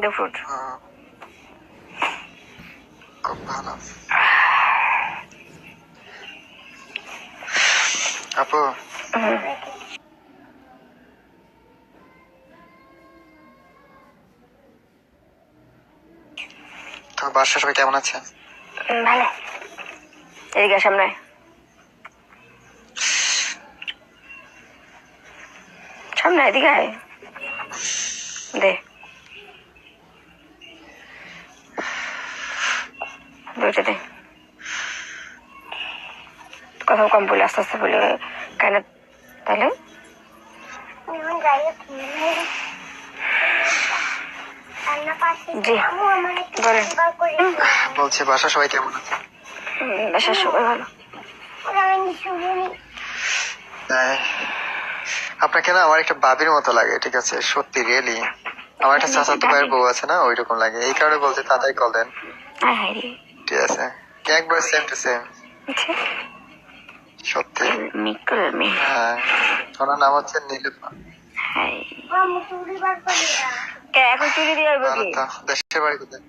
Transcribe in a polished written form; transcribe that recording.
The fruit খুব ভালো। আপু তো বাসার সবাই কেমন আছে? ভালো। এদিকে সামনে সামনে এদিকে আয় দে দুইটা দে কথা কম বলে আস্তে আস্তে বলে কেন তাহলে জি বলেন। বলছি বাসার সবাই কেমন আছে? বাসার সবাই ভালো। তাই আপনাকে না আমার একটা বাবির মতো লাগে, ঠিক আছে? সত্যি রিয়েলি আমার একটা চাচাতো ভাইয়ের বউ আছে না, ওই রকম লাগে। এই কারণে বলতে তাড়াতাড়ি কল দেন, ঠিক আছে? একবার সেম টু সেম সত্যি। হ্যাঁ, ওনার নাম হচ্ছে নীলুফা। এখন চুরি দিয়ে দেশের বাড়ি কোথায়?